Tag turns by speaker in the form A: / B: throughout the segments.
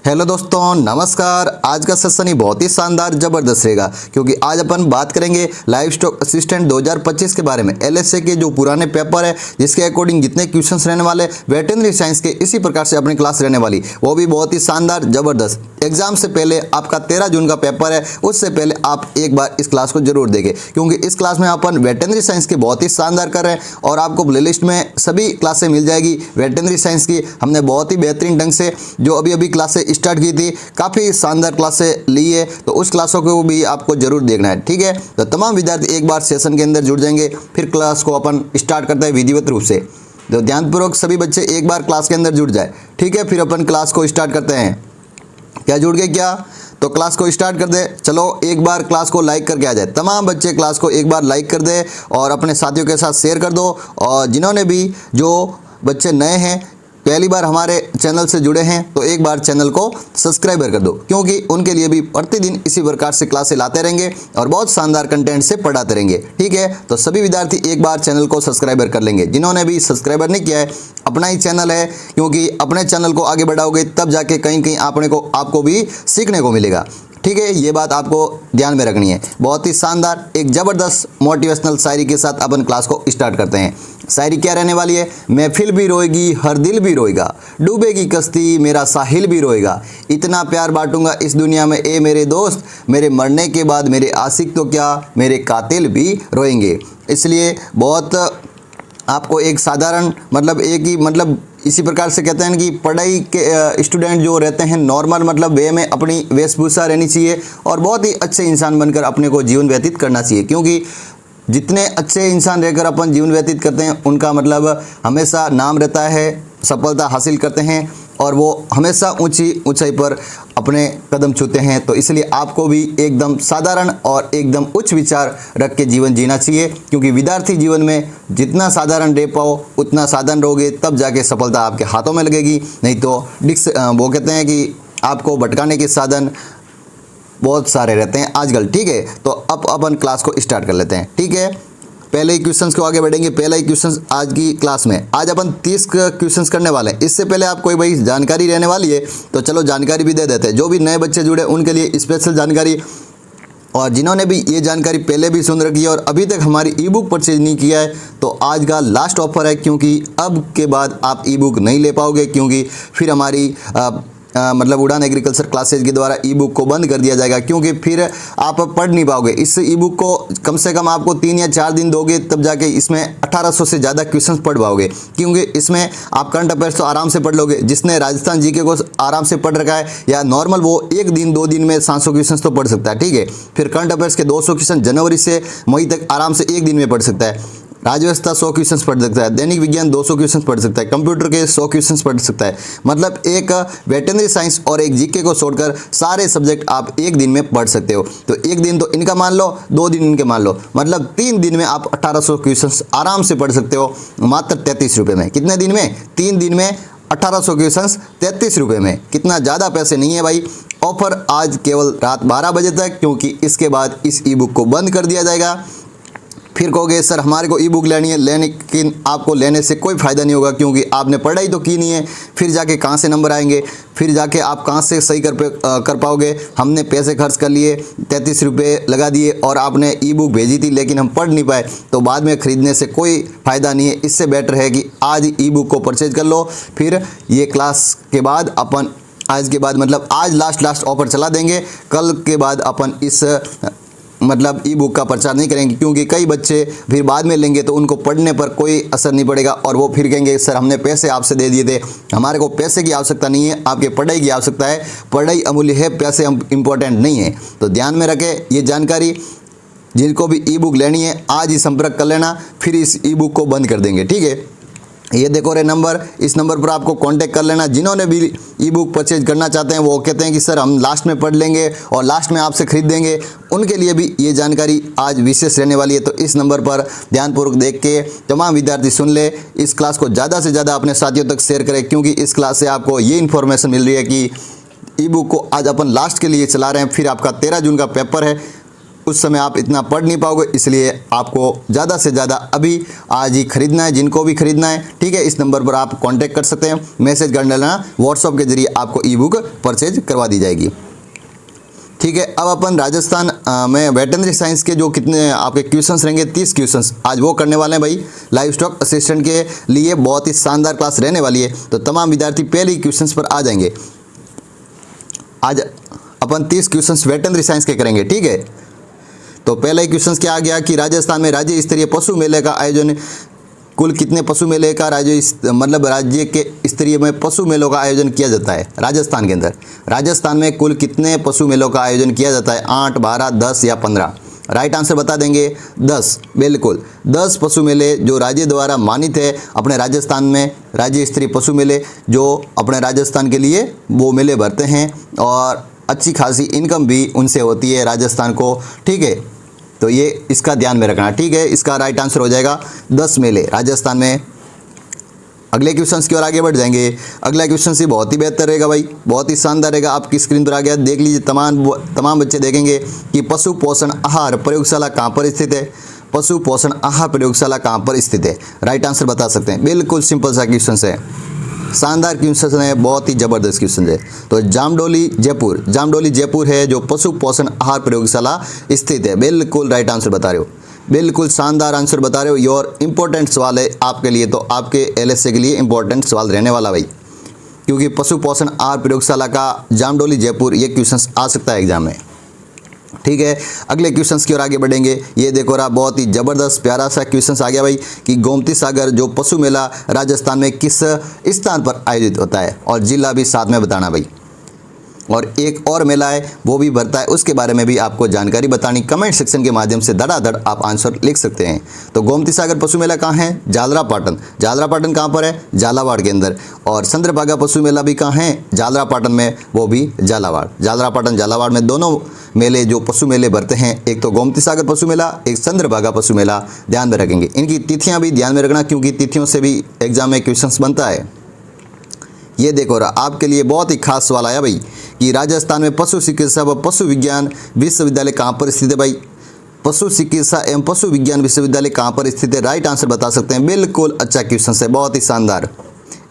A: Hello दोस्तों, नमस्कार। आज का सेशन ही बहुत ही शानदार जबरदस्त रहेगा क्योंकि आज अपन बात करेंगे लाइव स्टॉक असिस्टेंट 2025 के बारे में। एलएसए के जो पुराने पेपर है जिसके अकॉर्डिंग जितने क्वेश्चंस रहने वाले वेटरनरी साइंस के इसी प्रकार से अपनी क्लास रहने वाली, वो भी बहुत ही शानदार जबरदस्त। एग्जाम से पहले आपका 13 जून का पेपर है, उससे पहले आप एक बार इस क्लास को जरूर देखें क्योंकि इस क्लास में अपन वेटरनरी साइंस के बहुत ही शानदार कर रहे हैं और आपको प्लेलिस्ट में सभी क्लासें मिल जाएगी। वेटरनरी साइंस की हमने बहुत ही बेहतरीन ढंग से जो अभी क्लासें स्टार्ट की थी, काफ़ी शानदार क्लासें ली है, तो उस क्लासों को भी आपको जरूर देखना है। ठीक है, तो तमाम विद्यार्थी एक बार सेशन के अंदर जुड़ जाएंगे, फिर क्लास को अपन स्टार्ट करते हैं विधिवत रूप से। तो ध्यानपूर्वक सभी बच्चे एक बार क्लास के अंदर जुड़ जाए। ठीक है, फिर अपन क्लास को स्टार्ट करते हैं। क्या जुड़ गए क्या? तो क्लास को स्टार्ट कर दे। चलो एक बार क्लास को लाइक करके आ जाए। तमाम बच्चे क्लास को एक बार लाइक कर दे और अपने साथियों के साथ शेयर कर दो। और जिन्होंने भी, जो बच्चे नए हैं, पहली बार हमारे चैनल से जुड़े हैं, तो एक बार चैनल को सब्सक्राइबर कर दो क्योंकि उनके लिए भी प्रतिदिन इसी प्रकार से क्लासें लाते रहेंगे और बहुत शानदार कंटेंट से पढ़ाते रहेंगे। ठीक है, तो सभी विद्यार्थी एक बार चैनल को सब्सक्राइबर कर लेंगे। जिन्होंने भी सब्सक्राइबर नहीं किया है, अपना ही चैनल है, क्योंकि अपने चैनल को आगे बढ़ाओगे तब जाके कहीं कहीं आपको भी सीखने को मिलेगा। ठीक है, ये बात आपको ध्यान में रखनी है। बहुत ही शानदार एक ज़बरदस्त मोटिवेशनल शायरी के साथ अपन क्लास को स्टार्ट करते हैं। शायरी क्या रहने वाली है? महफिल भी रोएगी, हर दिल भी रोएगा, डूबेगी कश्ती, मेरा साहिल भी रोएगा, इतना प्यार बांटूंगा इस दुनिया में ए मेरे दोस्त, मेरे मरने के बाद मेरे आशिक तो क्या, मेरे कातिल भी रोएंगे। इसलिए बहुत आपको एक साधारण इसी प्रकार से कहते हैं कि पढ़ाई के स्टूडेंट जो रहते हैं नॉर्मल वे में अपनी वेशभूषा रहनी चाहिए और बहुत ही अच्छे इंसान बनकर अपने को जीवन व्यतीत करना चाहिए, क्योंकि जितने अच्छे इंसान रहकर अपन जीवन व्यतीत करते हैं उनका हमेशा नाम रहता है, सफलता हासिल करते हैं और वो हमेशा ऊंचाई पर अपने कदम छूते हैं। तो इसलिए आपको भी एकदम साधारण और एकदम उच्च विचार रख के जीवन जीना चाहिए, क्योंकि विद्यार्थी जीवन में जितना साधारण रह पाओ उतना साधन रहोगे तब जाके सफलता आपके हाथों में लगेगी। नहीं तो वो कहते हैं कि आपको भटकाने के साधन बहुत सारे रहते हैं आजकल। ठीक है, तो अब अपन क्लास को स्टार्ट कर लेते हैं। ठीक है, पहले ही क्वेश्चंस को आगे बढ़ेंगे। पहला ही क्वेश्चन आज की क्लास में, आज अपन 30 क्वेश्चंस करने वाले हैं। इससे पहले आप कोई भाई जानकारी रहने वाली है तो चलो जानकारी भी दे देते हैं। जो भी नए बच्चे जुड़े उनके लिए स्पेशल जानकारी, और जिन्होंने भी ये जानकारी पहले भी सुन रखी है और अभी तक हमारी ई बुक परचेज नहीं किया है तो आज का लास्ट ऑफर है, क्योंकि अब के बाद आप ई बुक नहीं ले पाओगे, क्योंकि फिर हमारी उड़ान एग्रीकल्चर क्लासेज के द्वारा ई बुक को बंद कर दिया जाएगा, क्योंकि फिर आप पढ़ नहीं पाओगे। इस ई बुक को कम से कम आपको 3 या 4 दिन दोगे तब जाके इसमें 1800 से ज़्यादा क्वेश्चंस पढ़ पाओगे, क्योंकि इसमें आप करंट अफेयर्स तो आराम से पढ़ लोगे। जिसने राजस्थान जीके को आराम से पढ़ रखा है या नॉर्मल, वो 1 दिन 2 दिन में 700 क्वेश्चन तो पढ़ सकता है। ठीक है, फिर करंट अफेयर्स के 200 क्वेश्चन जनवरी से मई तक आराम से 1 दिन में पढ़ सकता है। राजव्यवस्था 100 क्वेश्चंस पढ़ सकता है, दैनिक विज्ञान 200 क्वेश्चंस पढ़ सकता है, कंप्यूटर के 100 क्वेश्चंस पढ़ सकता है। एक वेटरनरी साइंस और एक जीके को छोड़कर सारे सब्जेक्ट आप 1 दिन में पढ़ सकते हो। तो 1 दिन तो इनका मान लो, 2 दिन इनके मान लो, 3 दिन में आप 1800 क्वेश्चंस आराम से पढ़ सकते हो, मात्र 33 रुपये में। कितने दिन में? 3 दिन में 1800 क्वेश्चंस 33 रुपये में। कितना ज़्यादा पैसे नहीं है भाई। ऑफर आज केवल रात 12 बजे तक, क्योंकि इसके बाद इस ई बुक को बंद कर दिया जाएगा। फिर कहोगे सर हमारे को ई बुक लेनी है, लेकिन आपको लेने से कोई फ़ायदा नहीं होगा, क्योंकि आपने पढ़ाई तो की नहीं है। फिर जाके कहाँ से नंबर आएंगे, फिर जाके आप कहाँ से सही कर पाओगे। हमने पैसे खर्च कर लिए, 33 रुपये लगा दिए और आपने ई बुक भेजी थी लेकिन हम पढ़ नहीं पाए, तो बाद में ख़रीदने से कोई फ़ायदा नहीं है। इससे बेटर है कि आज ई बुक को परचेज कर लो। फिर ये क्लास के बाद अपन आज के बाद आज लास्ट ऑफर चला देंगे। कल के बाद अपन इस ई बुक का प्रचार नहीं करेंगे, क्योंकि कई बच्चे फिर बाद में लेंगे तो उनको पढ़ने पर कोई असर नहीं पड़ेगा और वो फिर कहेंगे सर हमने पैसे आपसे दे दिए थे। हमारे को पैसे की आवश्यकता नहीं है, आपके पढ़ाई की आवश्यकता है। पढ़ाई अमूल्य है, पैसे इंपॉर्टेंट नहीं है। तो ध्यान में रखें ये जानकारी। जिनको भी ई बुक लेनी है आज ही संपर्क कर लेना, फिर इस ई बुक को बंद कर देंगे। ठीक है, ये देखो रे नंबर, इस नंबर पर आपको कांटेक्ट कर लेना। जिन्होंने भी ई बुक परचेज करना चाहते हैं, वो कहते हैं कि सर हम लास्ट में पढ़ लेंगे और लास्ट में आपसे ख़रीद देंगे, उनके लिए भी ये जानकारी आज विशेष रहने वाली है। तो इस नंबर पर ध्यानपूर्वक देख के तमाम विद्यार्थी सुन ले। इस क्लास को ज़्यादा से ज़्यादा अपने साथियों तक शेयर करें, क्योंकि इस क्लास से आपको ये इन्फॉर्मेशन मिल रही है कि ई बुक को आज अपन लास्ट के लिए चला रहे हैं। फिर आपका 13 जून का पेपर है, उस समय आप इतना पढ़ नहीं पाओगे, इसलिए आपको ज़्यादा से ज़्यादा अभी आज ही खरीदना है, जिनको भी खरीदना है। ठीक है, इस नंबर पर आप कांटेक्ट कर सकते हैं, मैसेज कर लेना, व्हाट्सएप के जरिए आपको ई बुक परचेज करवा दी जाएगी। ठीक है, अब अपन राजस्थान में वेटनरी साइंस के जो कितने आपके क्वेश्चंस रहेंगे, 30 क्वेश्चंस आज वो करने वाले हैं भाई। लाइव स्टॉक असिस्टेंट के लिए बहुत ही शानदार क्लास रहने वाली है, तो तमाम विद्यार्थी पहले ही क्वेश्चंस पर आ जाएंगे। आज अपन 30 क्वेश्चंस वेटनरी साइंस के करेंगे। ठीक है, तो पहला ही क्वेश्चन क्या आ गया कि राजस्थान में राज्य स्तरीय पशु मेले का आयोजन, कुल कितने पशु मेले का राज्य के स्तरीय में पशु मेलों का आयोजन किया जाता है राजस्थान के अंदर। राजस्थान में कुल कितने पशु मेलों का आयोजन किया जाता है, 8, 12, 10 या 15? राइट आंसर बता देंगे 10। बिल्कुल 10 पशु मेले जो राज्य द्वारा मानित है अपने राजस्थान में, राज्य स्तरीय पशु मेले जो अपने राजस्थान के लिए वो मेले भरते हैं और अच्छी खासी इनकम भी उनसे होती है राजस्थान को। ठीक है, तो ये इसका ध्यान में रखना। ठीक है, इसका राइट आंसर हो जाएगा 10 मेले राजस्थान में। अगले क्वेश्चन की ओर आगे बढ़ जाएंगे। अगला क्वेश्चन से बहुत ही बेहतर रहेगा भाई, बहुत ही शानदार रहेगा। आपकी स्क्रीन पर आ गया, देख लीजिए। तमाम बच्चे देखेंगे कि पशु पोषण आहार प्रयोगशाला कहाँ पर स्थित है। पशु पोषण आहार प्रयोगशाला कहाँ पर स्थित है, राइट आंसर बता सकते हैं। बिल्कुल सिंपल सा क्वेश्चन है, शानदार क्वेश्चन है, बहुत ही जबरदस्त क्वेश्चन है। तो जामडोली जयपुर है जो पशु पोषण आहार प्रयोगशाला स्थित है। बिल्कुल राइट आंसर बता रहे हो, बिल्कुल शानदार आंसर बता रहे हो। ये और इम्पोर्टेंट सवाल है आपके लिए, तो आपके एलएसए के लिए इम्पोर्टेंट सवाल रहने वाला भाई, क्योंकि पशु पोषण आहार प्रयोगशाला का जामडोली जयपुर ये क्वेश्चन आ सकता है एग्जाम में। ठीक है, अगले क्वेश्चंस की ओर आगे बढ़ेंगे। ये देखो रहा, बहुत ही जबरदस्त प्यारा सा क्वेश्चंस आ गया भाई कि गोमती सागर जो पशु मेला राजस्थान में किस स्थान पर आयोजित होता है, और जिला भी साथ में बताना भाई। और एक और मेला है वो भी भरता है, उसके बारे में भी आपको जानकारी बतानी। कमेंट सेक्शन के माध्यम से धड़ाधड़ आप आंसर लिख सकते हैं। तो गोमती सागर पशु मेला कहाँ है, झालरापाटन कहाँ पर है, झालावाड़ के अंदर। और चंद्रभागा पशु मेला भी कहाँ है, झालरापाटन में, वो भी झालावाड़ में दोनों मेले जो पशु मेले भरते हैं, एक तो गोमती सागर पशु मेला, एक चंद्रभागा पशु मेला, ध्यान में रखेंगे। इनकी तिथियां भी ध्यान में रखना, क्योंकि तिथियों से भी एग्जाम में क्वेश्चंस बनता है। ये देखो रहा, आपके लिए बहुत ही खास सवाल आया भाई कि राजस्थान में पशु चिकित्सा व पशु विज्ञान विश्वविद्यालय कहाँ पर स्थित है भाई। पशु चिकित्सा एवं पशु विज्ञान विश्वविद्यालय कहाँ पर स्थित है, राइट आंसर बता सकते हैं। बिल्कुल अच्छा क्वेश्चन है, बहुत ही शानदार।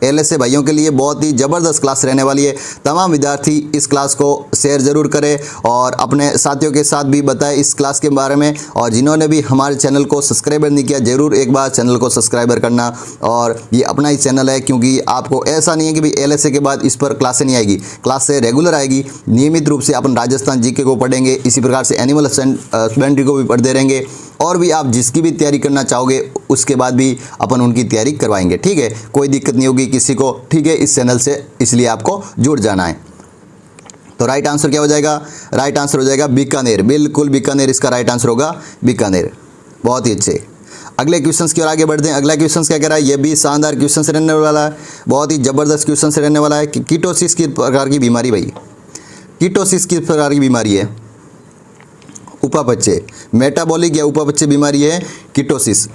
A: एलएसए भाइयों के लिए बहुत ही ज़बरदस्त क्लास रहने वाली है। तमाम विद्यार्थी इस क्लास को शेयर ज़रूर करें और अपने साथियों के साथ भी बताएं इस क्लास के बारे में। और जिन्होंने भी हमारे चैनल को सब्सक्राइबर नहीं किया, ज़रूर एक बार चैनल को सब्सक्राइबर करना। और ये अपना ही चैनल है, क्योंकि आपको ऐसा नहीं है कि भाई एलएसए के बाद इस पर क्लासें नहीं आएगी, क्लासें रेगुलर आएगी। नियमित रूप से अपन राजस्थान जीके को पढ़ेंगे, इसी प्रकार से एनिमल हस्बेंड्री को भी पढ़ते रहेंगे। और भी आप जिसकी भी तैयारी करना चाहोगे उसके बाद भी अपन उनकी तैयारी करवाएंगे। ठीक है, कोई दिक्कत नहीं होगी किसी को। ठीक है, इस चैनल से इसलिए आपको जुड़ जाना है। तो राइट आंसर क्या हो जाएगा, राइट आंसर हो जाएगा बीकानेर। बिल्कुल बीकानेर इसका राइट आंसर होगा, बीकानेर। बहुत ही अच्छे। अगले क्वेश्चन की ओर आगे बढ़ते हैं। अगला क्वेश्चन क्या कह रहा है, ये भी शानदार क्वेश्चन रहने वाला है, बहुत ही जबरदस्त क्वेश्चन रहने वाला है कि कीटोसिस किस प्रकार की बीमारी भाई, कीटोसिस किस प्रकार की बीमारी है, उपापचय, मेटाबॉलिक या उपापचय बीमारी है कीटोसिस।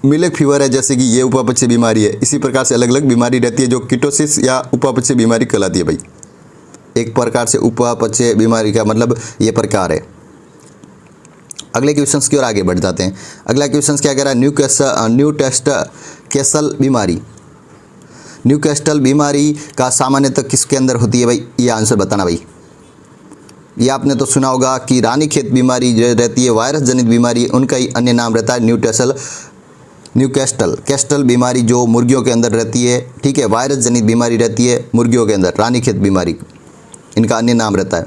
A: मिल्क फीवर है जैसे कि ये उपापचय बीमारी है, इसी प्रकार से अलग अलग बीमारी रहती है जो कीटोसिस या उपापचय बीमारी कहलाती है भाई। एक प्रकार से उपापचय बीमारी का मतलब ये प्रकार है। अगले क्वेश्चन की ओर आगे बढ़ जाते हैं। अगला क्वेश्चन क्या कह रहा है, न्यूकैसल बीमारी। न्यूकैसल बीमारी का सामान्यतः किसके अंदर होती है भाई, ये आंसर बताना भाई। ये आपने तो सुना होगा कि रानीखेत बीमारी जो रहती है वायरस जनित बीमारी, उनका ही अन्य नाम रहता है न्यूकैसल बीमारी जो मुर्गियों के अंदर रहती है। ठीक है, वायरस जनित बीमारी रहती है मुर्गियों के अंदर, रानीखेत बीमारी इनका अन्य नाम रहता है।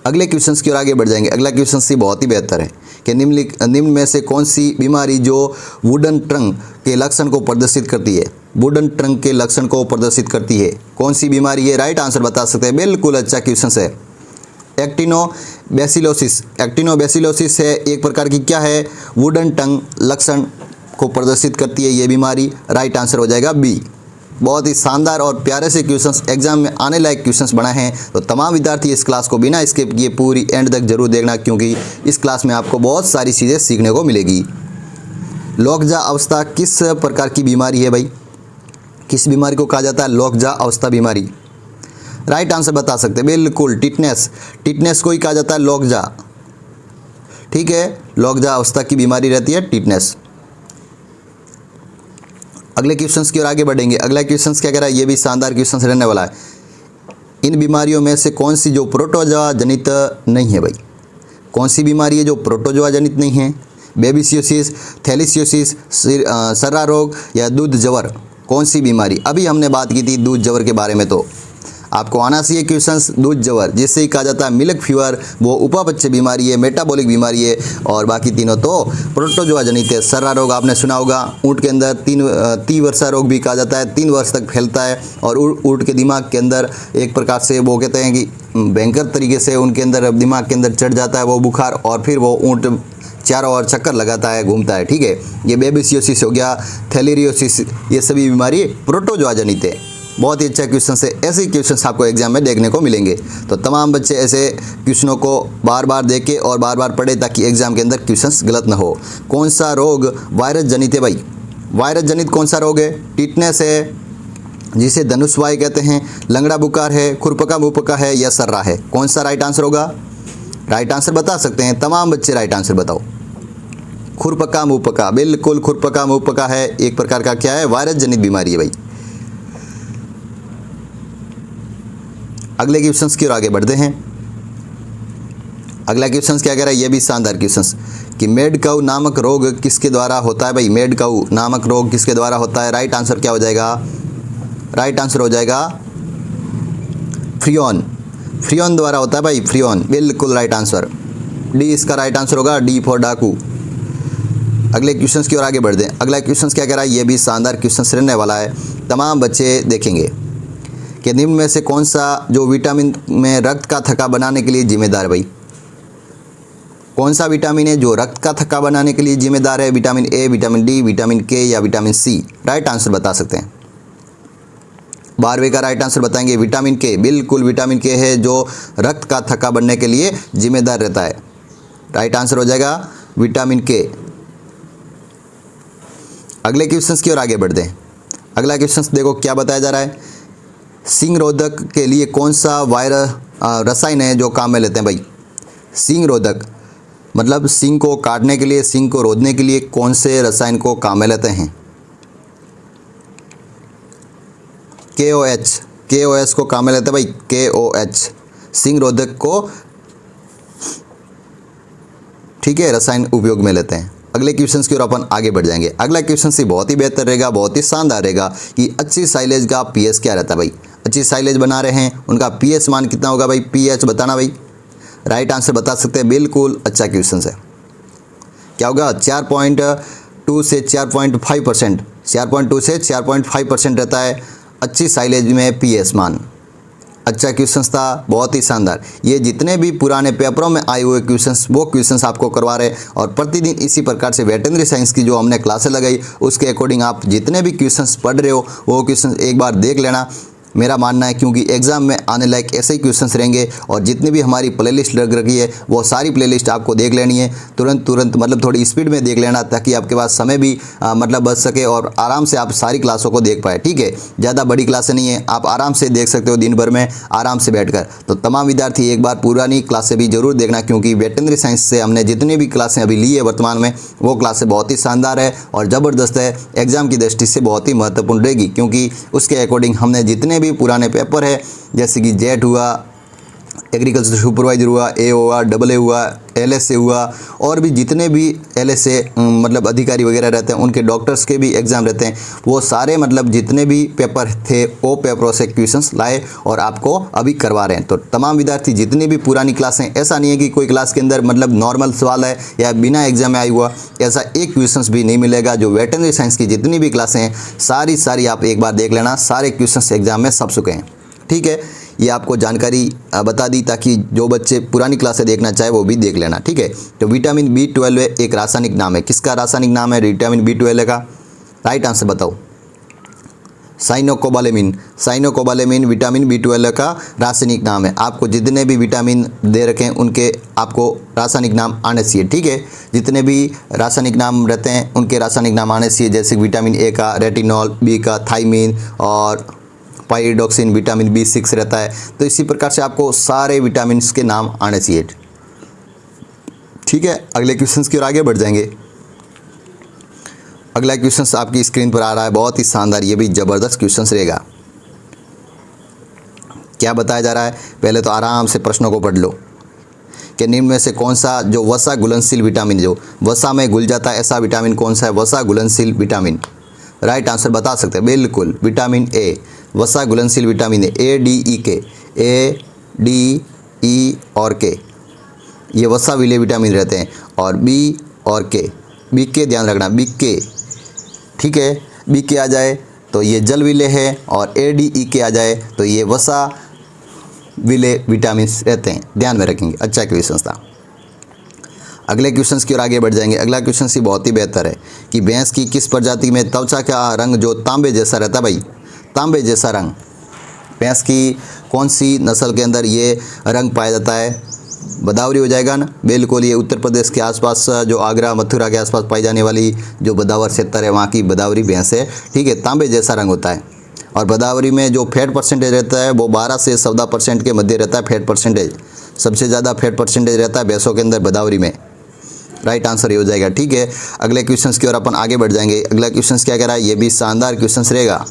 A: अगले क्वेश्चन की ओर आगे बढ़ जाएंगे। अगला क्वेश्चन सी बहुत ही बेहतर है कि निम्न में से कौन सी बीमारी जो वुडन ट्रंक के लक्षण को प्रदर्शित करती है, वुडन ट्रंक के लक्षण को प्रदर्शित करती है, कौन सी बीमारी है, राइट आंसर बता सकते हैं। बिल्कुल अच्छा क्वेश्चन है, एक्टिनोबैसिलोसिस। एक्टिनोबैसिलोसिस है एक प्रकार की क्या है, वुडन टंग लक्षण को प्रदर्शित करती है ये बीमारी, राइट आंसर हो जाएगा बी। बहुत ही शानदार और प्यारे से क्वेश्चंस एग्जाम में आने लायक क्वेश्चंस बनाए हैं, तो तमाम विद्यार्थी इस क्लास को बिना स्किप किए पूरी एंड तक जरूर देखना, क्योंकि इस क्लास में आपको बहुत सारी चीज़ें सीखने को मिलेगी। लोकजा अवस्था किस प्रकार की बीमारी है भाई, किस बीमारी को कहा जाता है लोकजा अवस्था बीमारी, राइट आंसर बता सकते हैं। बिल्कुल टिटनेस को ही कहा जाता है लोकजा ठीक है, लॉकजा अवस्था की बीमारी रहती है टिटनेस। अगले क्वेश्चंस की ओर आगे बढ़ेंगे। अगला क्वेश्चंस क्या कह रहा है, ये भी शानदार क्वेश्चंस रहने वाला है। इन बीमारियों में से कौन सी जो प्रोटोजोआ जनित नहीं है भाई, कौन सी बीमारी है जो प्रोटोजोआ जनित नहीं है? बेबिसियोसिस, थैलीसियोसिस, सर्रा रोग या दूध जवर, कौन सी बीमारी? अभी हमने बात की थी दूध जवर के बारे में, तो आपको आना चाहिए क्वेश्चंस दूध जवर, जिससे ही कहा जाता है मिल्क फीवर, वो उपापचय बीमारी है, मेटाबॉलिक बीमारी है, और बाकी तीनों तो प्रोटोजोआ जनित है। सर्रा रोग आपने सुना होगा, ऊँट के अंदर तीवर्षा रोग भी कहा जाता है, 3 वर्ष तक फैलता है, और ऊँट के दिमाग के अंदर एक प्रकार से वो कहते हैं कि भयंकर तरीके से उनके अंदर दिमाग के अंदर चढ़ जाता है वो बुखार, और फिर वो ऊँट चारों ओर चक्कर लगाता है, घूमता है। ठीक है, ये बेबिसियोसिस हो गया, थैलेरियोसिस, ये सभी बीमारी प्रोटोजोआ जनित है। बहुत ही अच्छा क्वेश्चन है, ऐसे क्वेश्चन आपको एग्जाम में देखने को मिलेंगे। तो तमाम बच्चे ऐसे क्वेश्चनों को बार बार देखें और बार बार पढ़े, ताकि एग्जाम के अंदर क्वेश्चंस गलत ना हो। कौन सा रोग वायरस जनित है भाई? वायरस जनित कौन सा रोग है? टिटनेस है, जिसे धनुषवायु कहते हैं, लंगड़ा बुखार है, खुरपका मुहपका है, या सर्रा है? कौन सा राइट आंसर होगा? राइट आंसर बता सकते हैं तमाम बच्चे, राइट आंसर बताओ। खुरपका मुहपका, बिल्कुल खुरपका मुहपका है, एक प्रकार का क्या है, वायरस जनित बीमारी है भाई। अगले क्वेश्चंस की ओर आगे बढ़ते हैं। अगला क्वेश्चंस क्या कह रहा है, ये भी शानदार क्वेश्चंस, कि मेड काउ नामक रोग किसके द्वारा होता है भाई? मेड काउ नामक रोग किसके द्वारा होता है? राइट आंसर क्या हो जाएगा? राइट आंसर हो जाएगा फ्रियोन। फ्रियोन द्वारा होता है भाई, फ्रियोन, बिल्कुल राइट आंसर, डी इसका राइट आंसर होगा, डी फॉर डाकू। अगले क्वेश्चंस की ओर आगे बढ़ते हैं। अगला क्वेश्चंस क्या कह रहा है, ये भी शानदार क्वेश्चंस रहने वाला है, तमाम बच्चे देखेंगे कि निम्न में से कौन सा जो विटामिन में रक्त का थक्का बनाने के लिए जिम्मेदार है भाई? कौन सा विटामिन है जो रक्त का थक्का बनाने के लिए जिम्मेदार है? Vitamin A, vitamin D, vitamin के या विटामिन सी? राइट आंसर बता सकते हैं। 12वीं का राइट आंसर बताएंगे विटामिन के, बिल्कुल विटामिन के है जो रक्त का थक्का बनने के लिए जिम्मेदार रहता है। राइट आंसर हो जाएगा विटामिन के। अगले क्वेश्चंस की ओर आगे बढ़ते हैं। अगला क्वेश्चंस देखो क्या बताया जा रहा है, सिंग रोधक के लिए कौन सा वायरस रसायन है जो काम में लेते हैं भाई? सिंग रोधक मतलब सिंग को काटने के लिए, सिंग को रोधने के लिए कौन से रसायन को काम में लेते हैं? KOH, KOH को काम में लेते हैं भाई, KOH सिंग रोधक को, ठीक है, रसायन उपयोग में लेते हैं। अगले क्वेश्चंस की ओर अपन आगे बढ़ जाएंगे। अगला क्वेश्चन से बहुत ही बेहतर रहेगा, बहुत ही शानदार रहेगा, कि अच्छी साइलेज का पीएच क्या रहता है भाई? अच्छी साइलेज बना रहे हैं, उनका पीएच मान कितना होगा भाई? पीएच बताना भाई। राइट आंसर बता सकते हैं, बिल्कुल अच्छा क्वेश्चन है। क्या होगा? 4.2 से 4.5%, 4.2 से 4.5% रहता है अच्छी साइलेज में पीएच मान। अच्छा क्वेश्चंस था, बहुत ही शानदार। ये जितने भी पुराने पेपरों में आए हुए क्वेश्चंस, वो क्वेश्चंस आपको करवा रहे हैं, और प्रतिदिन इसी प्रकार से वेटरनरी साइंस की जो हमने क्लासें लगाई, उसके अकॉर्डिंग आप जितने भी क्वेश्चंस पढ़ रहे हो वो क्वेश्चंस एक बार देख लेना, मेरा मानना है, क्योंकि एग्जाम में आने लायक ऐसे ही क्वेश्चंस रहेंगे। और जितनी भी हमारी प्लेलिस्ट लग रखी है वो सारी प्लेलिस्ट आपको देख लेनी है, तुरंत मतलब थोड़ी स्पीड में देख लेना, ताकि आपके पास समय भी मतलब बच सके और आराम से आप सारी क्लासों को देख पाए। ठीक है, ज़्यादा बड़ी क्लासें नहीं है, आप आराम से देख सकते हो दिन भर में आराम से बैठकर। तो तमाम विद्यार्थी एक बार पुरानी क्लासें भी जरूर देखना, क्योंकि वेटरनरी साइंस से हमने जितनी भी क्लासें अभी ली है वर्तमान में, वो क्लासें बहुत ही शानदार है और ज़बरदस्त है, एग्जाम की दृष्टि से बहुत ही महत्वपूर्ण रहेगी, क्योंकि उसके अकॉर्डिंग हमने जितने भी पुराने पेपर है, जैसे कि जेट हुआ, एग्रीकल्चर सुपरवाइजर हुआ, ए हुआ, AA हुआ, LSA हुआ, और भी जितने भी LSA मतलब अधिकारी वगैरह रहते हैं, उनके डॉक्टर्स के भी एग्ज़ाम रहते हैं, वो सारे मतलब जितने भी पेपर थे वो पेपरों से क्वेश्चंस लाए और आपको अभी करवा रहे हैं। तो तमाम विद्यार्थी जितनी भी पुरानी क्लासें, ऐसा नहीं है कि कोई क्लास के अंदर मतलब नॉर्मल सवाल है या बिना एग्जाम में आई हुआ, ऐसा एक क्वेश्चंस भी नहीं मिलेगा। जो वेटरनरी साइंस की जितनी भी क्लासें हैं सारी आप एक बार देख लेना, सारे क्वेश्चंस एग्जाम में सब चुके हैं। ठीक है, ये आपको जानकारी बता दी, ताकि जो बच्चे पुरानी क्लासें देखना चाहे वो भी देख लेना। ठीक है, तो विटामिन B12 एक रासायनिक नाम है, किसका रासायनिक नाम है विटामिन B12 का? राइट आंसर बताओ। साइनोकोबालेमिन, साइनोकोबालेमिन विटामिन B12 का रासायनिक नाम है। आपको जितने भी विटामिन दे रखे हैं उनके आपको रासायनिक नाम आने चाहिए। ठीक है, जितने भी रासायनिक नाम रहते हैं उनके रासायनिक नाम आने चाहिए, जैसे विटामिन A का रेटिनॉल, B का थाइमिन और पाइरिडॉक्सिन, विटामिन B6 रहता है। तो इसी प्रकार से आपको सारे विटामिन्स के नाम आने चाहिए। ठीक है, अगले क्वेश्चन की ओर आगे बढ़ जाएंगे। अगला क्वेश्चन आपकी स्क्रीन पर आ रहा है, बहुत ही शानदार, ये भी ज़बरदस्त क्वेश्चन रहेगा। क्या बताया जा रहा है, पहले तो आराम से प्रश्नों को पढ़ लो कि निम्न में से कौन सा जो वसा घुलनशील विटामिन, जो वसा में घुल जाता है ऐसा विटामिन कौन सा है, वसा घुलनशील विटामिन। राइट आंसर बता सकते हैं, बिल्कुल विटामिन ए, वसा घुलनशील विटामिन ए, डी ई के, ए डी ई और के, ये वसा विले विटामिन रहते हैं। और बी और के ध्यान रखना, बी के, ठीक है, बी के आ जाए तो ये जल विले है, और ए डी ई के आ जाए तो ये वसा विले विटामिन रहते हैं, ध्यान में रखेंगे। अच्छा क्वेश्चन था। अगले क्वेश्चन की ओर आगे बढ़ जाएंगे। अगला क्वेश्चन ही बहुत ही बेहतर है कि भैंस की किस प्रजाति में त्वचा का रंग जो तांबे जैसा रहता है, भाई तांबे जैसा रंग, भैंस की कौन सी नस्ल के अंदर ये रंग पाया जाता है, बदावरी हो जाएगा ना, बिल्कुल ये उत्तर प्रदेश के आसपास जो आगरा मथुरा के आसपास पाई जाने वाली जो बदावर क्षेत्र है वहाँ की बदावरी भैंस है, ठीक है, तांबे जैसा रंग होता है। और बदावरी में जो फैट परसेंटेज रहता है वो 12 से 14% के मध्य रहता है, फैट परसेंटेज, सबसे ज़्यादा फैट परसेंटेज रहता है भैंसों के अंदर बदावरी में। राइट आंसर ये हो जाएगा, ठीक है। अगले क्वेश्चन की ओर अपन आगे बढ़ जाएंगे। अगला क्वेश्चन क्या कह रहा है, ये भी शानदार क्वेश्चन रहेगा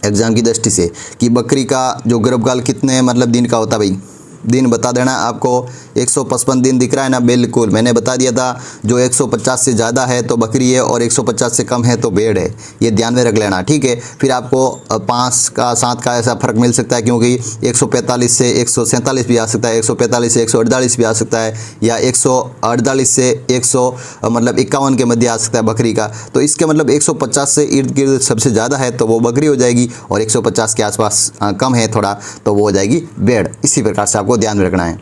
A: एग्जाम की दृष्टि से कि बकरी का जो गर्भकाल कितने मतलब दिन का होता है, भाई दिन बता देना। आपको 155 दिन दिख रहा है ना, बिल्कुल मैंने बता दिया था, जो 150 से ज़्यादा है तो बकरी है और 150 से कम है तो भेड़ है, ये ध्यान में रख लेना, ठीक है। फिर आपको 5 का 7 का ऐसा फ़र्क मिल सकता है, क्योंकि 145 से 147 भी आ सकता है, 145 से 148 भी आ सकता है, या 148 से 51 के मध्य आ सकता है बकरी का। तो इसके मतलब 150 से इर्द गिर्द सबसे ज़्यादा है तो वो बकरी हो जाएगी, और 150 के आसपास कम है थोड़ा तो वो हो जाएगी भेड़। इसी प्रकार से आपको ध्यान में रखना है।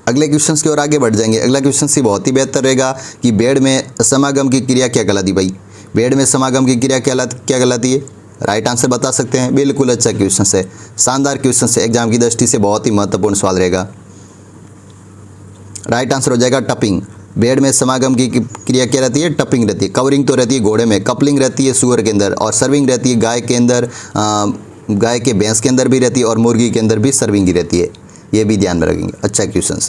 A: अगले क्वेश्चन की ओर आगे बढ़ जाएंगे। अगला क्वेश्चन से बहुत ही बेहतर रहेगा कि भेड़ में समागम की क्रिया क्या कहलाती, भाई भेड़ में समागम की क्रिया क्या कहलाती है। राइट आंसर बता सकते हैं, बिल्कुल अच्छा क्वेश्चन है, शानदार क्वेश्चन है, एग्जाम की दृष्टि से बहुत ही महत्वपूर्ण सवाल रहेगा। राइट आंसर हो जाएगा टपिंग। भेड़ में समागम की क्रिया क्या रहती है, टपिंग रहती है। कवरिंग तो रहती है घोड़े में, कपलिंग रहती है सुअर के अंदर, और सर्विंग रहती है गाय के अंदर, गाय के भैंस के अंदर भी रहती है, और मुर्गी के अंदर भी सर्विंग ही रहती है, ये भी ध्यान में रखेंगे। अच्छा क्वेश्चन।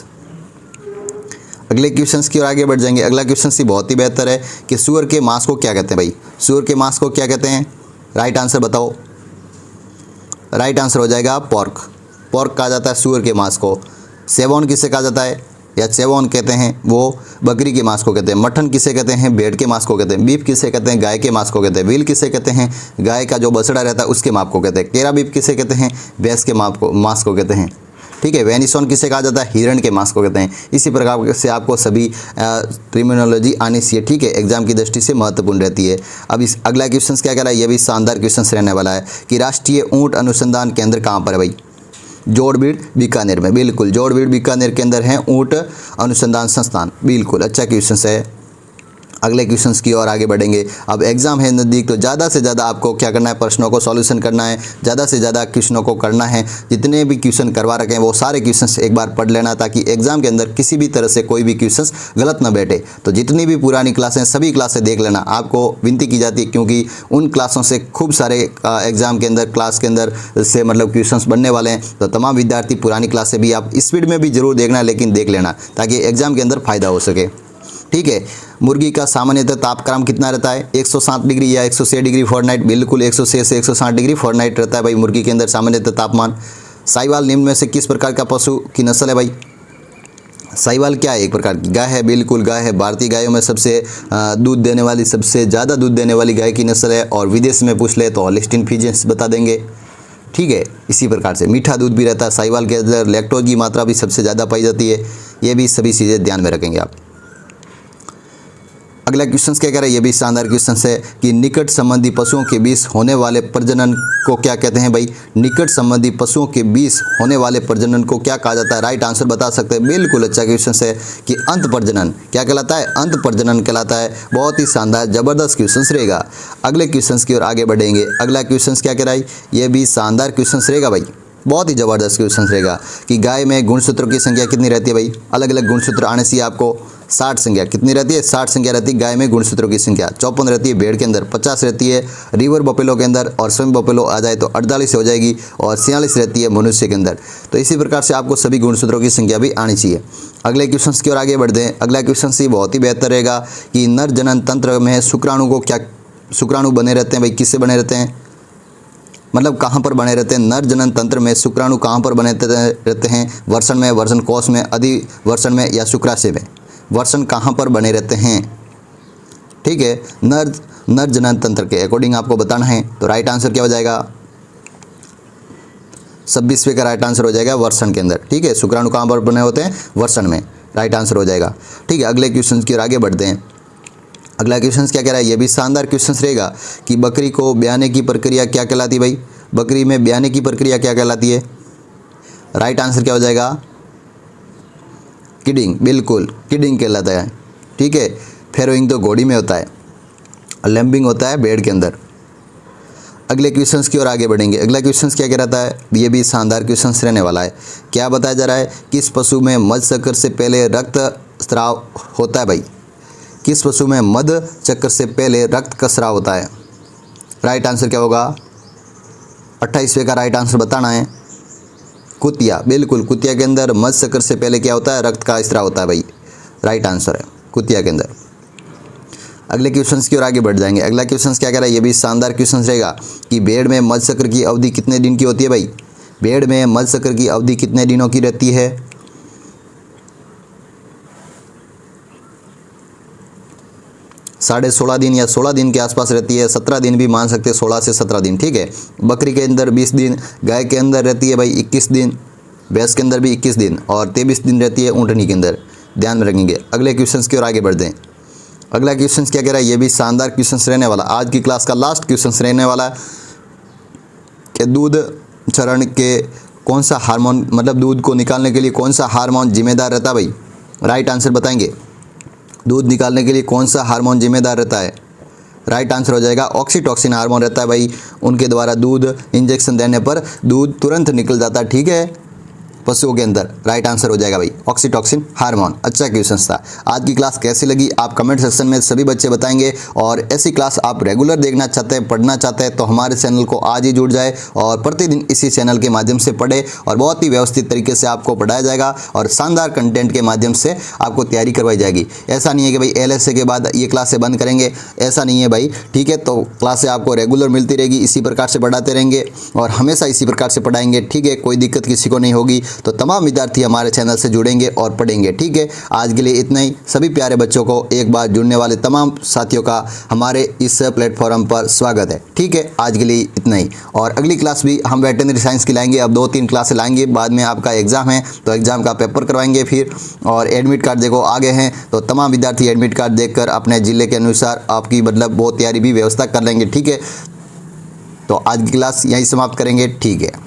A: अगले क्वेश्चन की ओर आगे बढ़ जाएंगे। अगला क्वेश्चन ही बहुत ही बेहतर है कि सुअर के मांस को क्या कहते हैं, भाई सुअर के मांस को क्या कहते हैं। राइट आंसर बताओ। राइट आंसर हो जाएगा पोर्क। पोर्क कहा जाता है सुअर के मांस को। सेवॉन किसे कहा जाता है, या चेवॉन कहते हैं, वो बकरी के मांस को कहते हैं। मटन किसे कहते हैं, भेड़ के मांस को कहते हैं। बीफ किसे कहते हैं, गाय के मांस को कहते हैं। व्हील किसे कहते हैं, गाय का जो बछड़ा रहता है उसके मांस को कहते हैं। केरा बीफ किसे कहते हैं, भैंस के मांस को कहते हैं, ठीक है। वेनिसोन किसे कहा जाता है, हिरण के मांस को कहते हैं। इसी प्रकार से आपको सभी टर्मिनोलॉजी आनी चाहिए, ठीक है, एग्जाम की दृष्टि से महत्वपूर्ण रहती है। अब इस अगला क्वेश्चन क्या कह रहा है, ये भी शानदार क्वेश्चन रहने वाला है कि राष्ट्रीय ऊँट अनुसंधान केंद्र कहाँ पर है, भाई जोड़बीड़ बीकानेर में, बिल्कुल जोड़बीड़ बीकानेर के अंदर है ऊँट अनुसंधान संस्थान, बिल्कुल अच्छा क्वेश्चन है। अगले क्वेश्चंस की ओर आगे बढ़ेंगे। अब एग्जाम है नज़दीक, तो ज़्यादा से ज़्यादा आपको क्या करना है, प्रश्नों को सॉल्यूशन करना है, ज़्यादा से ज़्यादा क्वेश्चनों को करना है। जितने भी क्वेश्चन करवा रखे हैं वो सारे क्वेश्चंस एक बार पढ़ लेना, ताकि एग्जाम के अंदर किसी भी तरह से कोई भी क्वेश्चंस गलत ना बैठे। तो जितनी भी पुरानी क्लासें सभी क्लासें देख लेना, आपको विनती की जाती है, क्योंकि उन क्लासों से खूब सारे एग्जाम के अंदर क्लास के अंदर से मतलब क्वेश्चंस बनने वाले हैं। तो तमाम विद्यार्थी पुरानी क्लासें भी आप स्पीड में भी जरूर देखना, लेकिन देख लेना ताकि एग्जाम के अंदर फ़ायदा हो सके, ठीक है। मुर्गी का सामान्यतः तापक्रम कितना रहता है, 160 डिग्री या 106 डिग्री फ़ारेनहाइट, बिल्कुल 106 से 160 डिग्री फ़ारेनहाइट रहता है भाई मुर्गी के अंदर सामान्यतः तापमान। साहिवाल निम्न में से किस प्रकार का पशु की नस्ल है, भाई साहिवाल क्या है, एक प्रकार की गाय है, बिल्कुल गाय है। भारतीय गायों में सबसे दूध देने वाली, सबसे ज़्यादा दूध देने वाली गाय की नस्ल है, और विदेश में पूछ ले तो होल्स्टीन फ्रीजियन बता देंगे, ठीक है। इसी प्रकार से मीठा दूध भी रहता है साहिवाल के अंदर, लैक्टोज की मात्रा भी सबसे ज़्यादा पाई जाती है। ये भी सभी चीज़ें ध्यान में रखेंगे आप। अगला क्वेश्चन क्या कह रहा है, ये भी शानदार क्वेश्चन है कि निकट संबंधी पशुओं के बीच होने वाले प्रजनन को क्या कहते हैं, भाई निकट संबंधी पशुओं के बीच होने वाले प्रजनन को क्या कहा जाता है। राइट आंसर बता सकते हैं, बिल्कुल अच्छा क्वेश्चन है कि अंत प्रजनन क्या कहलाता है, अंत प्रजनन कहलाता है। बहुत ही शानदार जबरदस्त क्वेश्चन रहेगा। अगले क्वेश्चन की ओर आगे बढ़ेंगे। अगला क्वेश्चन क्या कह रहा है, ये भी शानदार क्वेश्चन रहेगा भाई, बहुत ही ज़बरदस्त क्वेश्चन रहेगा कि गाय में गुणसूत्रों की संख्या कितनी रहती है, भाई अलग अलग गुणसूत्र आने से आपको 60 संख्या कितनी रहती है? 60 संख्या रहती है गाय में गुणसूत्रों की संख्या। 54 रहती है भेड़ के अंदर, 50 रहती है रिवर बफेलो के अंदर, और स्वयं बफेलो आ जाए तो 48 हो जाएगी, और 46 रहती है मनुष्य के अंदर। तो इसी प्रकार से आपको सभी गुणसूत्रों की संख्या भी आनी चाहिए। अगले क्वेश्चन की ओर आगे बढ़ते हैं। अगला क्वेश्चन से बहुत ही बेहतर रहेगा कि नर जनन तंत्र में शुक्राणु बने रहते हैं भाई, किससे बने रहते हैं? मतलब कहाँ पर बने रहते हैं? नर जनन तंत्र में शुक्राणु कहाँ पर बने रहते हैं? वर्षण में, वर्षण कोश में, अधिवर्षण में, या शुक्राशय में? वर्षण कहाँ पर बने रहते हैं? ठीक है, नर जनन तंत्र के अकॉर्डिंग आपको बताना है। तो राइट आंसर क्या हो जाएगा? 26वें का राइट आंसर हो जाएगा वर्षण के अंदर। ठीक है, शुक्राणु कहाँ पर बने होते हैं? वर्षण में, राइट आंसर हो जाएगा। ठीक है, अगले क्वेश्चन की ओर आगे बढ़ते हैं। अगला क्वेश्चन क्या कह रहा है? ये भी शानदार क्वेश्चन रहेगा कि बकरी को ब्याने की प्रक्रिया क्या कहलाती है भाई? बकरी में ब्याने की प्रक्रिया क्या कहलाती है? राइट आंसर क्या हो जाएगा? किडिंग, बिल्कुल किडिंग कहलाता है। ठीक है, फेरोइंग तो घोड़ी में होता है, लैम्बिंग होता है भेड़ के अंदर। अगले क्वेश्चन की ओर आगे बढ़ेंगे। अगला क्वेश्चन क्या कह रहा है? ये भी शानदार क्वेश्चन रहने वाला है। क्या बताया जा रहा है? किस पशु में मध चक्कर से पहले रक्त स्राव होता है भाई? किस पशु में मध चक्कर से पहले रक्त का स्राव होता है? राइट आंसर क्या होगा? 28वें का राइट आंसर बताना है। कुतिया, बिल्कुल कुतिया के अंदर मध चक्कर से पहले क्या होता है? रक्त का स्राव होता है भाई, राइट आंसर है कुतिया के अंदर। अगले क्वेश्चन की ओर आगे बढ़ जाएंगे। अगला क्वेश्चन क्या कह रहा है? ये भी शानदार क्वेश्चन रहेगा कि भेड़ में मध चक्र की अवधि कितने दिन की होती है भाई? भेड़ में मध चक्र की अवधि कितने दिनों की रहती है? 16.5 दिन या 16 दिन के आसपास रहती है। 17 दिन भी मान सकते हैं, 16 से 17 दिन। ठीक है, बकरी के अंदर 20 दिन, गाय के अंदर रहती है भाई 21 दिन, भैंस के अंदर भी 21 दिन, और 23 दिन रहती है ऊँटनी के अंदर। ध्यान में रखेंगे। अगले क्वेश्चन की ओर आगे बढ़ते हैं। अगला क्वेश्चन क्या कह रहा है? ये भी शानदार क्वेश्चन रहने वाला, आज की क्लास का लास्ट क्वेश्चन रहने वाला है कि दूध चरण के कौन सा हार्मोन, मतलब दूध को निकालने के लिए कौन सा हार्मोन जिम्मेदार रहता है भाई? राइट आंसर बताएंगे। दूध निकालने के लिए कौन सा हार्मोन जिम्मेदार रहता है? राइट आंसर हो जाएगा ऑक्सीटोसिन हार्मोन रहता है भाई। उनके द्वारा दूध इंजेक्शन देने पर दूध तुरंत निकल जाता है। ठीक है, पशुओं के अंदर। राइट आंसर हो जाएगा भाई ऑक्सीटोसिन हार्मोन। अच्छा क्वेश्चन था। आज की क्लास कैसी लगी आप कमेंट सेक्शन में सभी बच्चे बताएंगे, और ऐसी क्लास आप रेगुलर देखना चाहते हैं, पढ़ना चाहते हैं, तो हमारे चैनल को आज ही जुड़ जाए और प्रतिदिन इसी चैनल के माध्यम से पढ़े, और बहुत ही व्यवस्थित तरीके से आपको पढ़ाया जाएगा और शानदार कंटेंट के माध्यम से आपको तैयारी करवाई जाएगी। ऐसा नहीं है कि भाई LSA के बाद ये क्लासें बंद करेंगे, ऐसा नहीं है भाई। ठीक है, तो क्लासें आपको रेगुलर मिलती रहेगी, इसी प्रकार से पढ़ाते रहेंगे और हमेशा इसी प्रकार से पढ़ाएंगे। ठीक है, कोई दिक्कत किसी को नहीं होगी। तो तमाम विद्यार्थी हमारे चैनल से जुड़ेंगे और पढ़ेंगे। ठीक है, आज के लिए इतना ही। सभी प्यारे बच्चों को एक बार जुड़ने वाले तमाम साथियों का हमारे इस प्लेटफॉर्म पर स्वागत है। ठीक है, आज के लिए इतना ही, और अगली क्लास भी हम वेटरनरी साइंस की लाएंगे। अब 2-3 क्लासें लाएंगे, बाद में आपका एग्जाम है तो एग्जाम का पेपर करवाएंगे फिर, और एडमिट कार्ड देखो आगे हैं तो तमाम विद्यार्थी एडमिट कार्ड देखकर अपने ज़िले के अनुसार आपकी मतलब बहुत तैयारी भी व्यवस्था कर लेंगे। ठीक है, तो आज की क्लास यहीं समाप्त करेंगे। ठीक है।